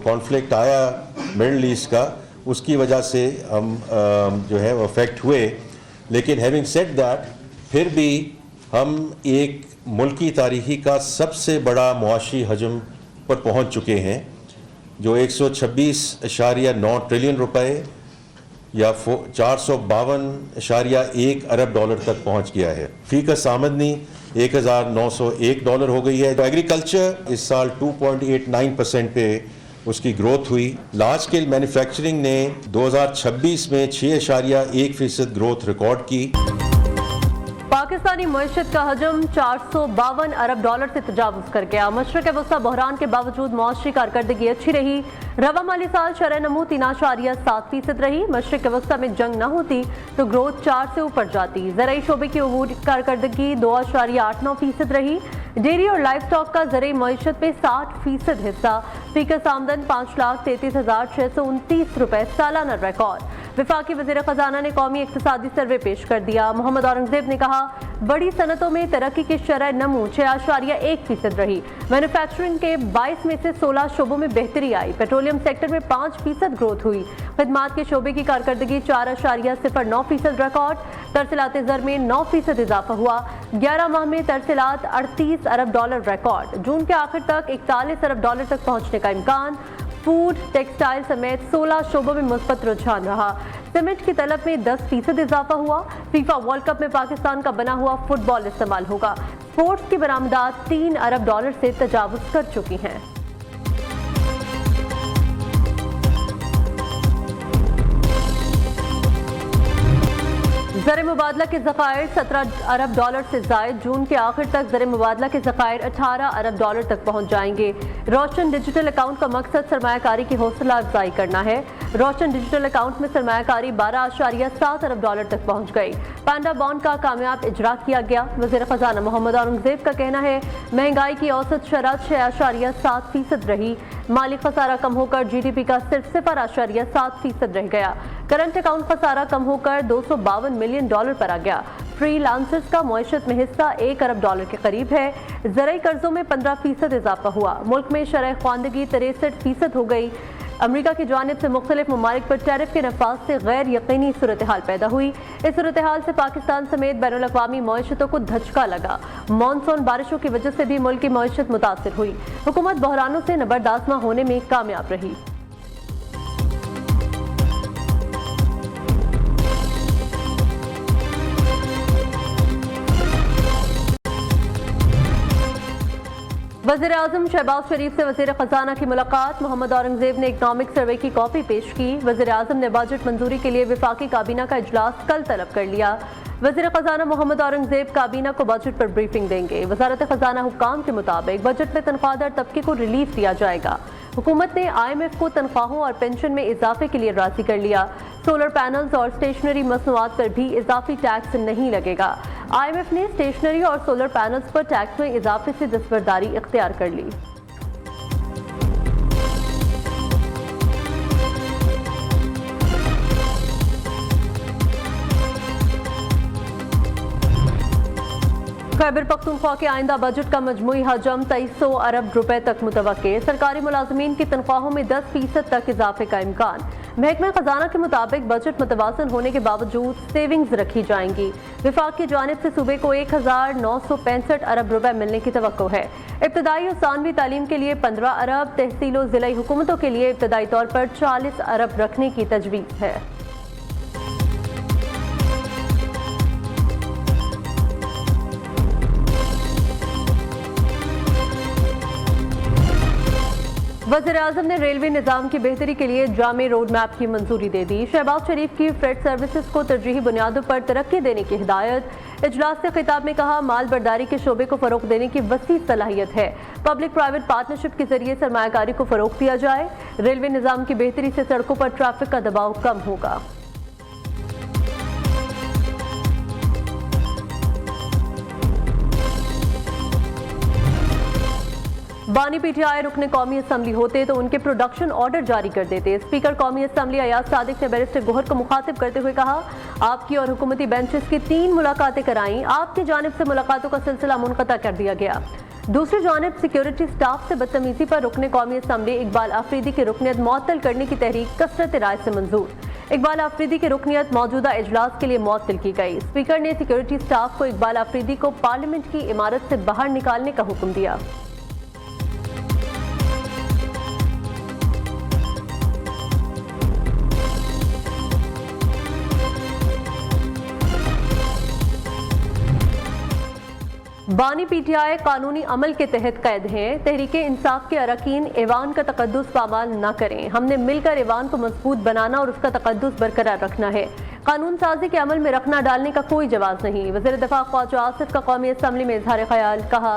Conflict आया middle east का, उसकी वजह से हम जो है वो अफेक्ट हुए। लेकिन हैविंग सेड दैट, फिर भी हम एक मुल्की तारीखी का सबसे बड़ा मुआशी हजम पर पहुंच चुके हैं, जो 126.9 ट्रिलियन रुपए या 452.1 अरब डॉलर तक पहुंच गया है। फी का आमदनी $1,901 हो गई है। तो एग्रीकल्चर इस साल 2.89% पे उसकी ग्रोथ हुई। लार्ज स्केल मैन्युफैक्चरिंग ने 2026 में 6.1% ग्रोथ रिकॉर्ड की। पाकिस्तानी मईशत का हजम 452 अरब डॉलर से तजावुज कर गया। मशरक़ वस्ता बहरान के बावजूद मुआशी कारकर्दगी अच्छी रही। रवा माली साल शरह नमू 3.7% रही। मशरक़ वस्ता में जंग न होती तो ग्रोथ 4 से ऊपर जाती। ज़राई शोबे की अबूरी कारकर्दगी 2.89% रही। डेयरी और लाइफ स्टॉक का ज़राई मईशत में 60% हिस्सा। फीकस आमदन 5,33,629 रुपए, सालाना रिकॉर्ड। वफाकी वज़ीर ख़जाना ने कौमी इक़्तिसादी सर्वे पेश कर दिया। मोहम्मद औरंगज़ेब ने कहा, बड़ी सनतों में तरक्की की शरह नमू 6.1% रही। मैन्युफैक्चरिंग के 22 में से 16 शोबों में बेहतरी आई। पेट्रोलियम सेक्टर में 5% ग्रोथ हुई। खिदमात के शोबे की कारकर्दगी 4.09% रिकॉर्ड। तरसीलात ज़र में 9% इजाफा हुआ। 11 माह में तरसीलात 38 अरब डॉलर रिकॉर्ड। जून के आखिर तक 41 अरब डॉलर तक पहुंचने का इम्कान। फूड, टेक्सटाइल समेत 16 शोबों में मुस्बत रुझान रहा। सीमेंट की तलब में 10% इजाफा हुआ। फीफा वर्ल्ड कप में पाकिस्तान का बना हुआ फुटबॉल इस्तेमाल होगा। स्पोर्ट्स की बरामदात 3 अरब डॉलर से तजावुज कर चुकी हैं। ज़र मुबादला के ज़खायर 17 अरब डॉलर से ज़ायद। जून के आखिर तक ज़र मुबादला के ज़खायर 18 अरब डॉलर तक पहुँच जाएंगे। रोशन डिजिटल अकाउंट का मकसद सरमायाकारी की हौसला अफजाई करना है। रोशन डिजिटल अकाउंट में सरमायाकारी 12.7 अरब डॉलर तक पहुँच गई। पांडा बॉन्ड का कामयाब इजरा किया गया। वज़ीर ख़जाना मोहम्मद औरंगज़ेब का कहना है, महंगाई की औसत शरह 6.7% रही। माली खसारा कम होकर GDP का सिर्फ 0.7% रह गया। करंट अकाउंट खसारा कम होकर $252 मिलियन पर आ गया। फ्रीलांसर्स का मईशत में हिस्सा 1 अरब डॉलर के करीब है। ज़राई कर्जों में 15% इजाफा हुआ। मुल्क में शरह ख्वानदगी 63% हो गई। अमरीका की जानिब से मुख्तलिफ ममालिक पर टैरिफ के नफाज से गैर यकीनी सूरत हाल पैदा हुई। इस सूरत हाल से पाकिस्तान समेत बैनुल अक़वामी मईशतों को धचका लगा। मानसून बारिशों की वजह से भी मुल्क की मईशत मुतासिर हुई। हुकूमत बहरानों से नबरदाश्त होने में कामयाब रही। वज़ीर आज़म शहबाज शरीफ से वज़ीर ख़जाना की मुलाकात। मोहम्मद औरंगज़ेब ने इकनॉमिक सर्वे की कॉपी पेश की। वज़ीर आज़म ने बजट मंजूरी के लिए वफाकी काबीना का इजलास कल तलब कर लिया। वज़ीर ख़जाना मोहम्मद औरंगज़ेब काबीना को बजट पर ब्रीफिंग देंगे। वज़ारत ख़जाना हुक्काम के मुताबिक बजट में तनख्वाहदार तबके को रिलीफ दिया जाएगा। हुकूमत ने IMF को तनख्वाहों और पेंशन में इजाफे के लिए राजी कर लिया। सोलर पैनल्स और स्टेशनरी मसनूआत पर भी इजाफी टैक्स नहीं लगेगा। IMF ने स्टेशनरी और सोलर पैनल्स पर टैक्स में इजाफे से दस्तबरदारी इख्तियार कर ली। खैबर पख्तूनख्वा के आइंदा बजट का मजमूई हजम 2300 अरब रुपए तक मुतवक्के। सरकारी मुलाजमीन की तनख्वाहों में 10% तक इजाफे का इम्कान। महकमा खजाना के मुताबिक बजट मुतवाज़न होने के बावजूद सेविंग्स रखी जाएंगी। विफाक की जानिब से सूबे को 1965 अरब रुपए मिलने की तवक्को है। इब्तदाई और सानवी तालीम के लिए 15 अरब, तहसील और ज़िलाई हुकूमतों के लिए इब्तदाई तौर पर 40 अरब रखने की तजवीज़ है। वज़ीर आज़म ने रेलवे निज़ाम की बेहतरी के लिए जामे रोड मैप की मंजूरी दे दी। शहबाज शरीफ की फ्रेट सर्विसेज को तरजीही बुनियादों पर तरक्की देने की हिदायत। इजलास से खिताब में कहा, माल बर्दारी के शोबे को फ़रोग़ देने की वसी सलाहियत है। पब्लिक प्राइवेट पार्टनरशिप के जरिए सरमायाकारी को फ़रोग़ दिया जाए। रेलवे निज़ाम की बेहतरी से सड़कों पर ट्रैफिक का दबाव कम होगा। बानी पीटीआई रुकने कौमी असम्बली होते तो उनके प्रोडक्शन ऑर्डर जारी कर देते। स्पीकर कौमी असम्बली अयाज सादिक ने बैरिस्टर गोहर को मुखातिब करते हुए कहा, आपकी और हुकूमती बेंचेस की 3 मुलाकातें कराईं, आपकी जानिब से मुलाकातों का सिलसिला मुनक़ता कर दिया गया। दूसरी जानिब सिक्योरिटी स्टाफ से बदतमीजी पर रुकने कौमी असम्बली इकबाल आफरीदी की रुकनियत मुअत्तल करने की तहरीक कसरत राय से मंजूर। इकबाल आफरीदी की रुकनियत मौजूदा इजलास के लिए मुअत्तल की गई। स्पीकर ने सिक्योरिटी स्टाफ को इकबाल आफरीदी को पार्लियामेंट की इमारत से बाहर निकालने का हुक्म दिया। बानी पीटीआई कानूनी अमल के तहत कैद हैं। तहरीक इंसाफ के अरकान ऐवान का तकद्दुस पामाल न करें। हमने मिलकर ऐवान को मजबूत बनाना और उसका तकद्दुस बरकरार रखना है। कानून साजी के अमल में रखना डालने का कोई जवाब नहीं। वज़ीर दिफा ख्वाजा आसिफ का कौमी असम्बली में इजहार ख्याल, कहा,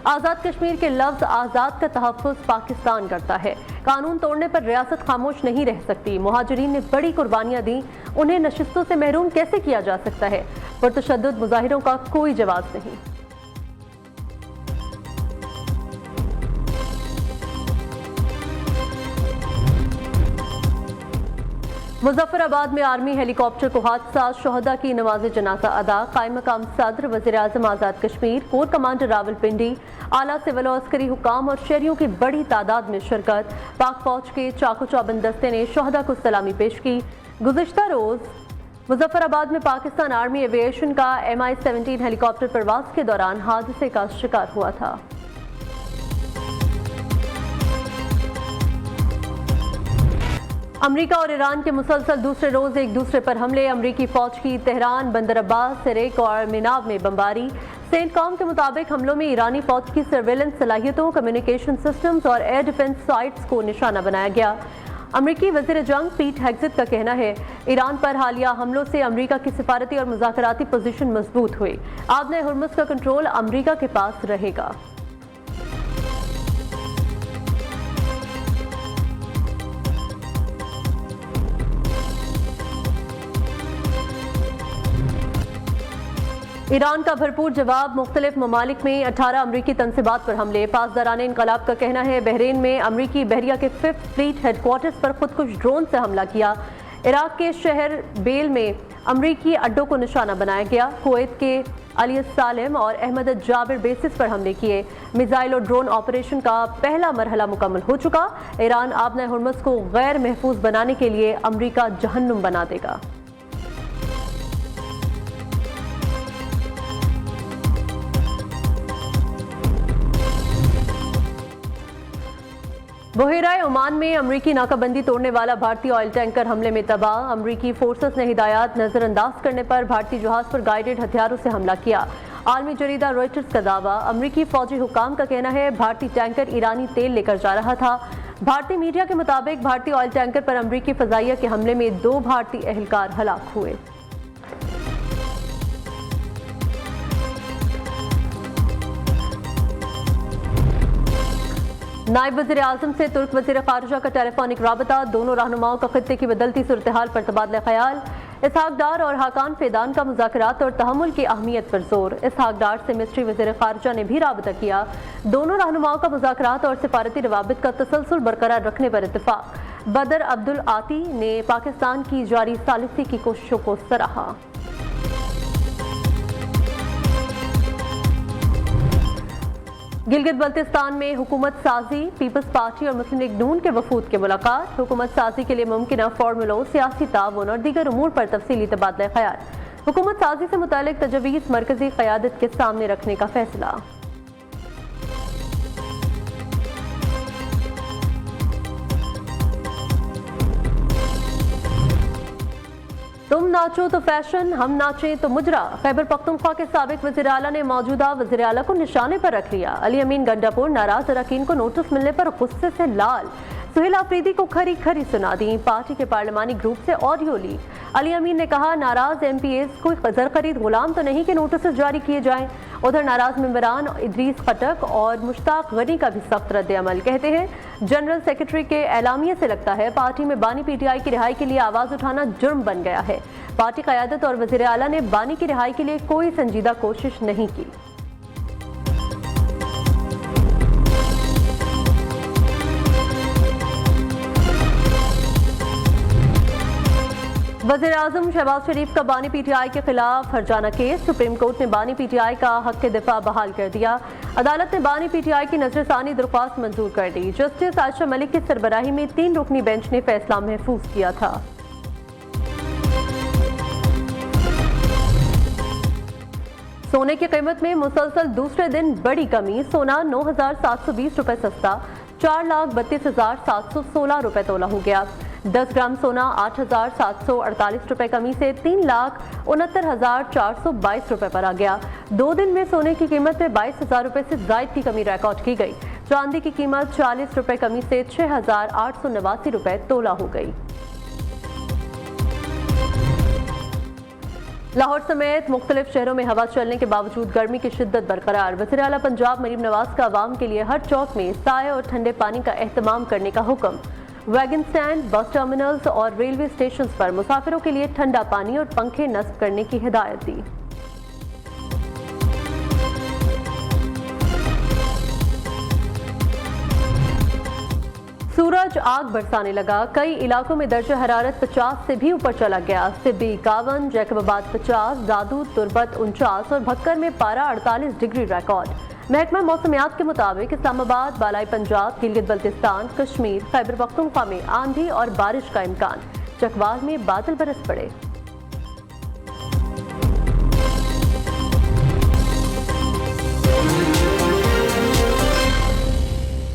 आज़ाद कश्मीर के लफ्ज़ आज़ाद का तहफ़्फ़ुज़ पाकिस्तान करता है। कानून तोड़ने पर रियासत खामोश नहीं रह सकती। मुहाजिरीन ने बड़ी कुर्बानियाँ दी, उन्हें नशिस्तों से महरूम कैसे किया जा सकता है। पुरतशद्दुद मुजाहिरों का कोई जवाब नहीं। मुजफ्फराबाद में आर्मी हेलीकॉप्टर को हादसा, शोहदा की नमाज जनाजा अदा। कायम मकाम सदर, वज़ीर आज़म आज़ाद कश्मीर, कोर कमांडर रावलपिंडी, आला सिविल और अस्करी हुकाम और शहरियों की बड़ी तादाद में शिरकत। पाक फौज के चाकू चौबंद दस्ते ने शोहदा को सलामी पेश की। गुज़िश्ता रोज़ मुजफ्फराबाद में पाकिस्तान आर्मी एविएशन का MI-17 हेलीकॉप्टर परवाज के दौरान हादसे का शिकार हुआ था। अमरीका और ईरान के मुसलसल दूसरे रोज एक दूसरे पर हमले। अमरीकी फौज की तेहरान, बंदर अब्बास, सिरेक और मिनाब में बमबारी। सेंटकॉम के मुताबिक हमलों में ईरानी फौज की सर्वेलेंस सलाहियतों, कम्युनिकेशन सिस्टम्स और एयर डिफेंस साइट्स को निशाना बनाया गया। अमरीकी वज़ीर जंग पीट हेग्सेट का कहना है, ईरान पर हालिया हमलों से अमरीका की सिफारती और मुज़ाकराती पोजीशन मजबूत हुई। आबने हुर्मुज़ का कंट्रोल अमरीका के पास रहेगा। ईरान का भरपूर जवाब। मुख्तलिफ ममालिक में 18 अमरीकी तनसीबात पर हमले। पासदारान इनकलाब का कहना है, बहरीन में अमरीकी बहरिया के 5th फ्लीट हेडक्वार्टर्स पर खुदकुश ड्रोन से हमला किया। इराक के शहर बेल में अमरीकी अड्डों को निशाना बनाया गया। कुवैत के अली सालिम और अहमद जाबिर बेसिस पर हमले किए। मिसाइल और ड्रोन ऑपरेशन का पहला मरहला मुकम्मल हो चुका। ईरान आबना हुर्मुज़ को गैर महफूज बनाने के लिए अमरीका जहन्नुम बना देगा। बहेराए ओमान में अमरीकी नाकाबंदी तोड़ने वाला भारतीय ऑयल टैंकर हमले में तबाह। अमरीकी फोर्सेस ने हिदायत नजरअंदाज करने पर भारतीय जहाज पर गाइडेड हथियारों से हमला किया। आलमी जरीदा रॉयटर्स का दावा। अमरीकी फौजी हुकाम का कहना है, भारतीय टैंकर ईरानी तेल लेकर जा रहा था। भारतीय मीडिया के मुताबिक भारतीय ऑयल टैंकर पर अमरीकी फजाइया के हमले में 2 भारतीय एहलकार हलाक हुए। नायब वज़ीर आज़म से तुर्क वज़ीर ख़ारिजा का टेलीफोनिक राबता। दोनों रहनुमाओं का खित्ते की बदलती सूरत हाल पर तबादला ख्याल। इसहाक डार और हाकान फेदान का मुज़ाकरात और तहम्मुल की अहमियत पर जोर। इसहाक डार से मिस्ट्री वज़ीर ख़ारिजा ने भी राबता किया। दोनों रहनुमाओं का मुज़ाकरात और सिफारती रवाबित का तसलसल बरकरार रखने पर इत्तेफाक। बदर अब्दुल आती ने पाकिस्तान की जारी सालिसी की कोशिशों को सराहा। गिलगित बल्तिस्तान में हुकूमत साजी, पीपल्स पार्टी और मुस्लिम लीग नून के वफूद के मुलाकात। हुकूमत साजी के लिए मुमकिन फार्मूलों, सियासी ताउन और दीगर उमूर पर तफसीली तबादला ख्याल। हुकूमत साजी से मुतालिक तजवीज़ मरकजी क़यादत के सामने रखने का फैसला। तुम नाचो तो फैशन, हम नाचें तो मुजरा। खैबर पख्तूनख्वा के साबिक वज़ीर आला ने मौजूदा वज़ीर आला को निशाने पर रख लिया। अली अमीन गंडापुर नाराज अरकान को नोटिस मिलने पर गुस्से से लाल। सुहेल आफरीदी को खरी खरी सुना दी। पार्टी के पार्लिमानी ग्रुप से ऑडियो लीक। अली अमीन ने कहा, नाराज MPAs कोई ज़र खरीद गुलाम तो नहीं कि नोटिस जारी किए जाएं। उधर नाराज मेंबरान इदरीस खटक और मुश्ताक गनी का भी सख्त रद्द अमल। कहते हैं, जनरल सेक्रेटरी के एलामिये से लगता है पार्टी में बानी PTI की रिहाई के लिए आवाज़ उठाना जुर्म बन गया है। पार्टी क़यादत और वज़ीर आला ने बानी की रिहाई के लिए कोई संजीदा कोशिश नहीं की। वज़ीर-ए-आज़म शहबाज शरीफ का बानी पीटीआई के खिलाफ हर्जाना केस। सुप्रीम कोर्ट ने बानी पीटीआई का हक के दिफा बहाल कर दिया। अदालत ने बानी पीटीआई की नजरसानी दरख्वास्त मंजूर कर दी। जस्टिस आयशा मलिक की सरबराही में 3 रुकनी बेंच ने फैसला महफूज किया था। सोने की कीमत में मुसलसल दूसरे दिन बड़ी कमी। सोना 9,720 रुपए सस्ता 4,32,716 रुपए तोला हो गया। 10 ग्राम सोना 8,748 रुपए कमी से 3,69,422 रुपए पर आ गया। 2 दिन में सोने की कीमत में 22,000 रुपए से जायद की कमी रिकॉर्ड की गई। चांदी की कीमत 40 रुपए कमी से 6,889 रुपए तोला हो गई। लाहौर समेत मुख्तलिफ शहरों में हवा चलने के बावजूद गर्मी की शिद्दत बरकरार। वज़ीर आला पंजाब मरीम नवाज का आवाम के लिए हर चौक में साए और ठंडे पानी का एहतमाम करने का हुक्म। वैगन स्टैंड, बस टर्मिनल्स और रेलवे स्टेशन पर मुसाफिरों के लिए ठंडा पानी और पंखे नस्ब करने की हिदायत दी। सूरज आग बरसाने लगा। कई इलाकों में दर्जा हरारत 50 से भी ऊपर चला गया। सिब्बी 51, जैकबाबाद 50, दादू तुरबत 49 और भक्कर में पारा 48 डिग्री रिकॉर्ड। महकमा मौसमियात के मुताबिक इस्लामाबाद, बालाई पंजाब, गिलगित बल्तिस्तान, कश्मीर, खैबर पख्तूनख्वा में आंधी और बारिश का इम्कान। चकवाल में बादल बरस पड़े।